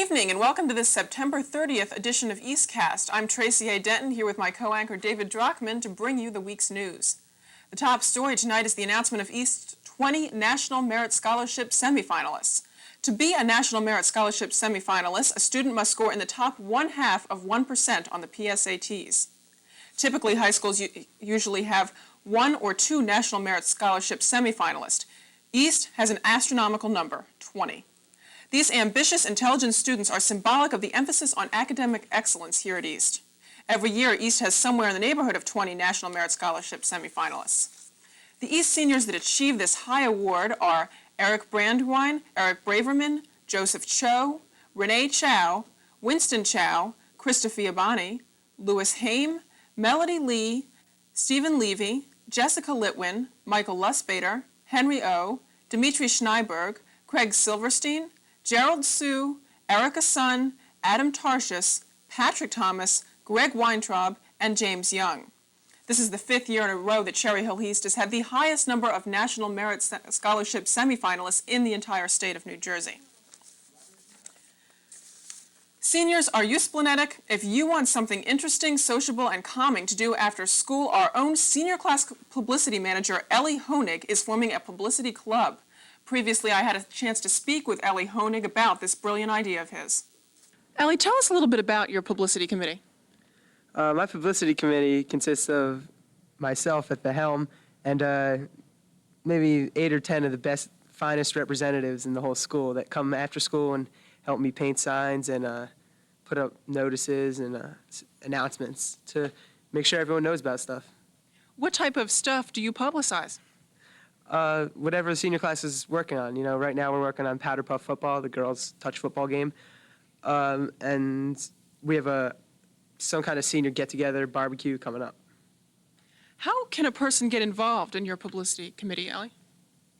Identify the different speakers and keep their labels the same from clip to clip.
Speaker 1: evening and welcome to this September 30th edition of EastCast. I'm Tracy A. Denton here with my co-anchor David Drockman to bring you the week's news. The top story tonight is the announcement of East's 20 National Merit Scholarship semifinalists. To be a National Merit Scholarship semifinalist, a student must score in the top 1/2 of 1% on the PSATs. Typically, high schools usually have 1 or 2 National Merit Scholarship semifinalists. East has an astronomical number, 20. These ambitious, intelligent students are symbolic of the emphasis on academic excellence here at East. Every year, East has somewhere in the neighborhood of 20 National Merit Scholarship semifinalists. The East seniors that achieve this high award are Eric Brandwine, Eric Braverman, Joseph Cho, Renee Chow, Winston Chow, Krista Fiabani, Louis Haim, Melody Lee, Stephen Levy, Jessica Litwin, Michael Lusbader, Henry O, Dimitri Schneiberg, Craig Silverstein, Gerald Sue, Erica Sun, Adam Tarshis, Patrick Thomas, Greg Weintraub, and James Young. This is the 5th year in a row that Cherry Hill East has had the highest number of National Merit Scholarship semifinalists in the entire state of New Jersey. Seniors, are you splenetic? If you want something interesting, sociable, and calming to do after school, our own senior class publicity manager, Ellie Honig, is forming a publicity club. Previously, I had a chance to speak with Ellie Honig about this brilliant idea of his. Ellie, tell us a little bit about your publicity committee.
Speaker 2: My publicity committee consists of myself at the helm and maybe 8 or 10 of the best, finest representatives in the whole school that come after school and help me paint signs and put up notices and announcements to make sure everyone knows about stuff.
Speaker 1: What type of stuff do you publicize?
Speaker 2: Whatever the senior class is working on. You know, right now we're working on powder puff football, the girls' touch football game. And we have some kind of senior get-together barbecue coming up.
Speaker 1: How can a person get involved in your publicity committee, Ellie?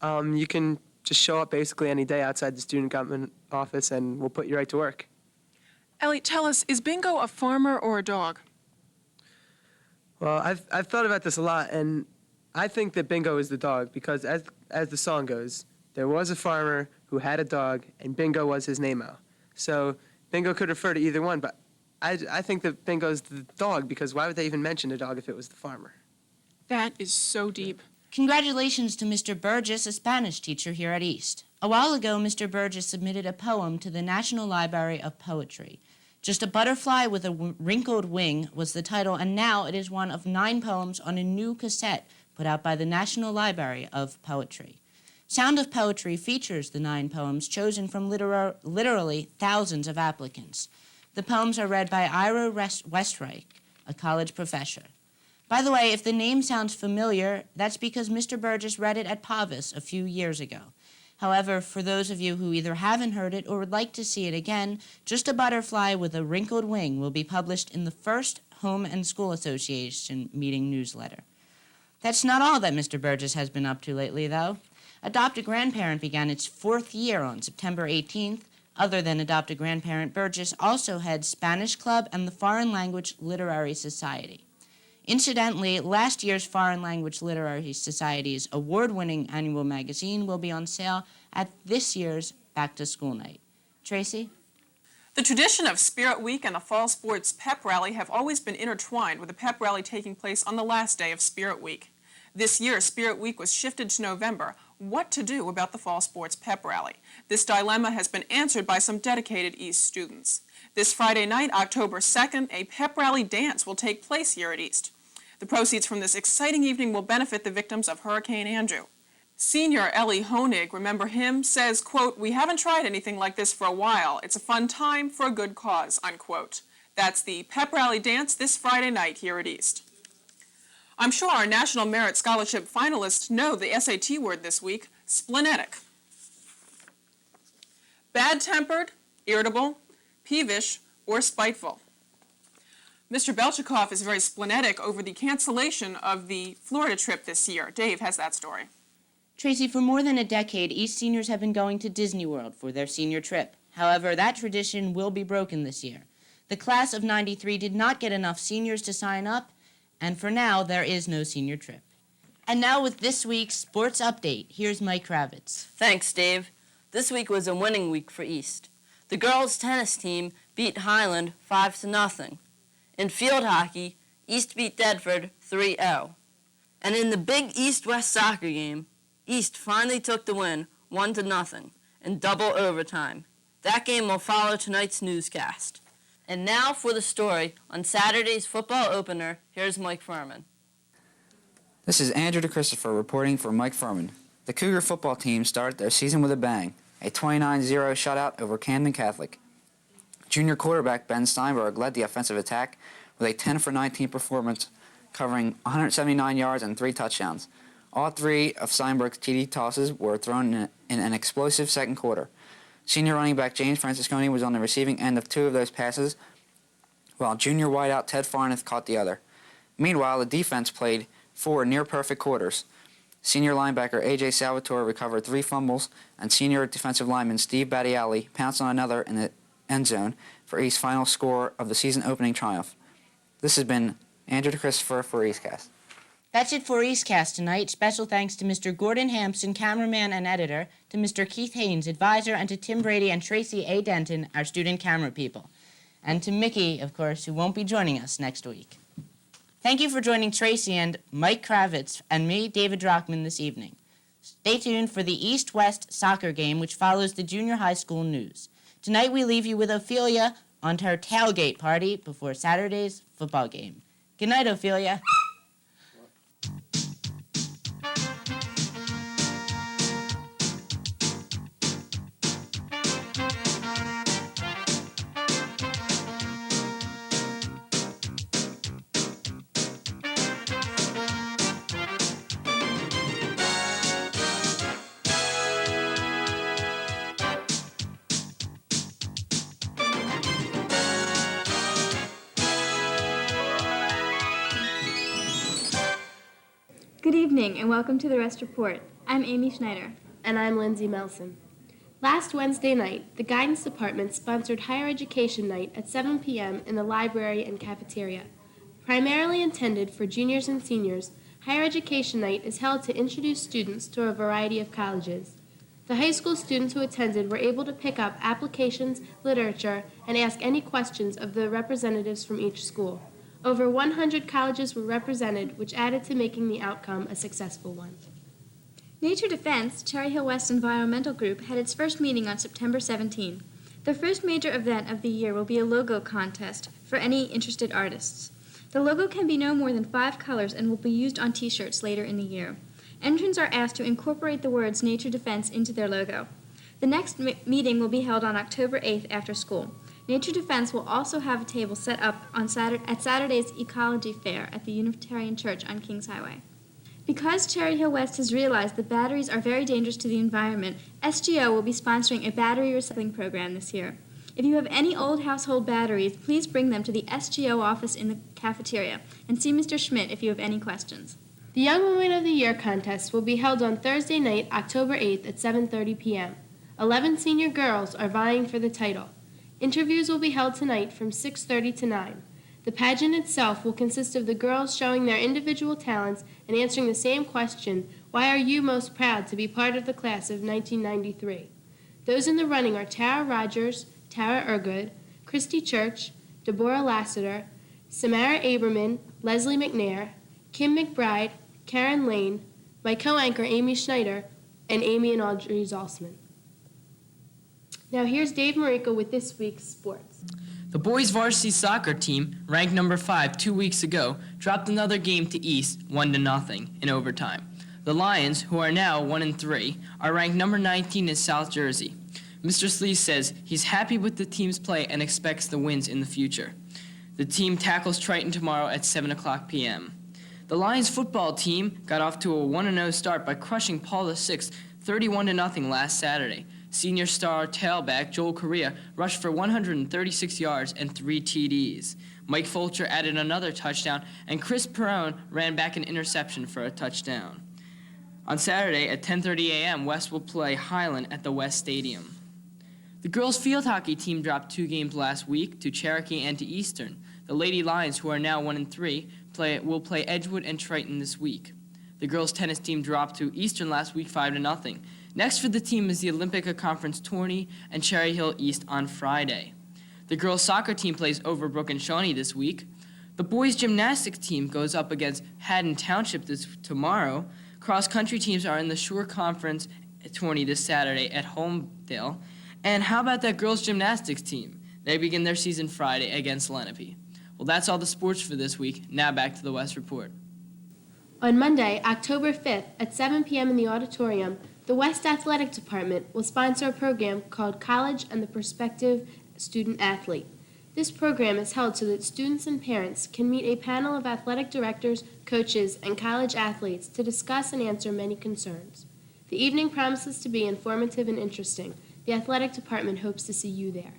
Speaker 2: You can just show up basically any day outside the student government office and we'll put you right to work.
Speaker 1: Ellie, tell us, is Bingo a farmer or a dog?
Speaker 2: Well, I've thought about this a lot, and I think that Bingo is the dog because as the song goes, there was a farmer who had a dog and Bingo was his name-o. So Bingo could refer to either one, but I think that Bingo's the dog because why would they even mention a dog if it was the farmer?
Speaker 1: That is so deep.
Speaker 3: Congratulations to Mr. Burgess, a Spanish teacher here at East. A while ago, Mr. Burgess submitted a poem to the National Library of Poetry. Just a Butterfly with a Wrinkled Wing was the title, and now it is one of 9 poems on a new cassette put out by the National Library of Poetry. Sound of Poetry features the 9 poems chosen from literally thousands of applicants. The poems are read by Ira Westreich, a college professor. By the way, if the name sounds familiar, that's because Mr. Burgess read it at Pavis a few years ago. However, for those of you who either haven't heard it or would like to see it again, Just a Butterfly with a Wrinkled Wing will be published in the first Home and School Association meeting newsletter. That's not all that Mr. Burgess has been up to lately, though. Adopt a Grandparent began its 4th year on September 18th. Other than Adopt a Grandparent, Burgess also heads Spanish Club and the Foreign Language Literary Society. Incidentally, last year's Foreign Language Literary Society's award-winning annual magazine will be on sale at this year's back-to-school night. Tracy?
Speaker 1: The tradition of Spirit Week and the Fall Sports Pep Rally have always been intertwined, with the pep rally taking place on the last day of Spirit Week. This year, Spirit Week was shifted to November. What to do about the Fall Sports Pep Rally? This dilemma has been answered by some dedicated East students. This Friday night, October 2nd, a pep rally dance will take place here at East. The proceeds from this exciting evening will benefit the victims of Hurricane Andrew. Senior Ellie Honig, remember him, says, quote, "We haven't tried anything like this for a while. It's a fun time for a good cause," unquote. That's the pep rally dance this Friday night here at East. I'm sure our National Merit Scholarship finalists know the SAT word this week, splenetic. Bad-tempered, irritable, peevish, or spiteful. Mr. Belchikoff is very splenetic over the cancellation of the Florida trip this year. Dave has that story.
Speaker 3: Tracy, for more than a decade, East seniors have been going to Disney World for their senior trip. However, that tradition will be broken this year. The class of '93 did not get enough seniors to sign up, and for now, there is no senior trip. And now with this week's sports update, here's Mike Kravitz.
Speaker 4: Thanks, Dave. This week was a winning week for East. The girls' tennis team beat Highland 5-0. In field hockey, East beat Bedford 3-0. And in the big East-West soccer game, East finally took the win 1-0 in double overtime. That game will follow tonight's newscast. And now for the story on Saturday's football opener, here's Mike Furman.
Speaker 5: This is Andrew DeChristopher reporting for Mike Furman. The Cougar football team started their season with a bang, a 29-0 shutout over Camden Catholic. Junior quarterback Ben Steinberg led the offensive attack with a 10-for-19 performance, covering 179 yards and 3 touchdowns. All 3 of Steinberg's TD tosses were thrown in an explosive second quarter. Senior running back James Francisconi was on the receiving end of 2 of those passes, while junior wideout Ted Farneth caught the other. Meanwhile, the defense played 4 near-perfect quarters. Senior linebacker A.J. Salvatore recovered 3 fumbles, and senior defensive lineman Steve Battiali pounced on another in the end zone for East's final score of the season-opening triumph. This has been Andrew DeChristopher for EastCast.
Speaker 3: That's it for EastCast tonight. Special thanks to Mr. Gordon Hampson, cameraman and editor, to Mr. Keith Haynes, advisor, and to Tim Brady and Tracy A. Denton, our student camera people. And to Mickey, of course, who won't be joining us next week. Thank you for joining Tracy and Mike Kravitz and me, David Drockman, this evening. Stay tuned for the East-West soccer game, which follows the junior high school news. Tonight we leave you with Ophelia on her tailgate party before Saturday's football game. Good night, Ophelia.
Speaker 6: Good evening and welcome to the West Report. I'm Amy Schneider.
Speaker 7: And I'm Lindsay Melson. Last Wednesday night, the Guidance Department sponsored Higher Education Night at 7 p.m. in the library and cafeteria. Primarily intended for juniors and seniors, Higher Education Night is held to introduce students to a variety of colleges. The high school students who attended were able to pick up applications, literature, and ask any questions of the representatives from each school. Over 100 colleges were represented, which added to making the outcome a successful one.
Speaker 6: Nature Defense, Cherry Hill West Environmental Group, had its first meeting on September 17. The first major event of the year will be a logo contest for any interested artists. The logo can be no more than 5 colors and will be used on t-shirts later in the year. Entrants are asked to incorporate the words Nature Defense into their logo. The next meeting will be held on October 8th after school. Nature Defense will also have a table set up on at Saturday's Ecology Fair at the Unitarian Church on Kings Highway. Because Cherry Hill West has realized that batteries are very dangerous to the environment, SGO will be sponsoring a battery recycling program this year. If you have any old household batteries, please bring them to the SGO office in the cafeteria and see Mr. Schmidt if you have any questions.
Speaker 7: The Young Woman of the Year contest will be held on Thursday night, October 8th at 7:30 p.m. 11 senior girls are vying for the title. Interviews will be held tonight from 6:30 to 9. The pageant itself will consist of the girls showing their individual talents and answering the same question, why are you most proud to be part of the class of 1993? Those in the running are Tara Rogers, Tara Ergood, Christy Church, Deborah Lassiter, Samara Aberman, Leslie McNair, Kim McBride, Karen Lane, my co-anchor Amy Schneider, and Amy and Audrey Zalsman. Now here's Dave Mariko with this week's sports.
Speaker 8: The boys varsity soccer team, ranked number 5 2 weeks ago, dropped another game to East 1-0 in overtime. The Lions, who are now 1-3, are ranked number 19 in South Jersey. Mr. Sleece says he's happy with the team's play and expects the wins in the future. The team tackles Triton tomorrow at 7:00 p.m. The Lions football team got off to a 1-0 start by crushing Paul VI 31-0 last Saturday. Senior star tailback Joel Correa rushed for 136 yards and 3 TDs. Mike Fulcher added another touchdown, and Chris Perrone ran back an interception for a touchdown. On Saturday at 10:30 a.m., West will play Highland at the West Stadium. The girls' field hockey team dropped 2 games last week to Cherokee and to Eastern. The Lady Lions, who are now 1-3, will play Edgewood and Triton this week. The girls' tennis team dropped to Eastern last week 5-0. Next for the team is the Olympic Conference tourney and Cherry Hill East on Friday. The girls' soccer team plays Overbrook and Shawnee this week. The boys' gymnastics team goes up against Haddon Township tomorrow. Cross-country teams are in the Shore Conference tourney this Saturday at Homedale. And how about that girls' gymnastics team? They begin their season Friday against Lenape. Well, that's all the sports for this week. Now back to the West Report.
Speaker 7: On Monday, October 5th at 7 p.m. in the auditorium, the West Athletic Department will sponsor a program called College and the Prospective Student Athlete. This program is held so that students and parents can meet a panel of athletic directors, coaches, and college athletes to discuss and answer many concerns. The evening promises to be informative and interesting. The athletic department hopes to see you there.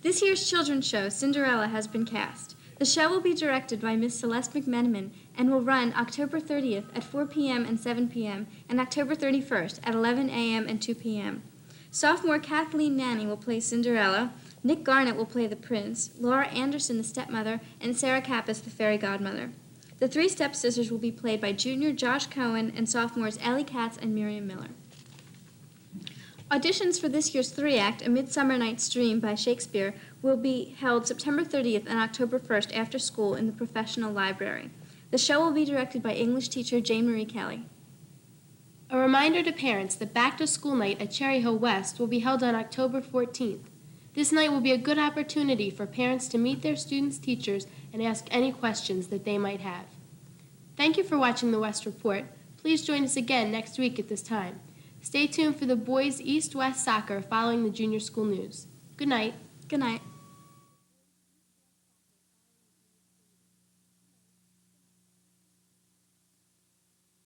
Speaker 6: This year's children's show, Cinderella, has been cast. The show will be directed by Miss Celeste McMenamin and will run October 30th at 4 p.m. and 7 p.m. and October 31st at 11 a.m. and 2 p.m. Sophomore Kathleen Nanny will play Cinderella, Nick Garnett will play the prince, Laura Anderson the stepmother, and Sarah Kappas the fairy godmother. The three stepsisters will be played by junior Josh Cohen and sophomores Ellie Katz and Miriam Miller. Auditions for this year's three-act, A Midsummer Night's Dream by Shakespeare, will be held September 30th and October 1st after school in the professional library. The show will be directed by English teacher Jane Marie Kelly.
Speaker 7: A reminder to parents that back-to-school night at Cherry Hill West will be held on October 14th. This night will be a good opportunity for parents to meet their students' teachers and ask any questions that they might have. Thank you for watching the West Report. Please join us again next week at this time. Stay tuned for the boys' East-West soccer following the junior school news. Good night.
Speaker 6: Good night.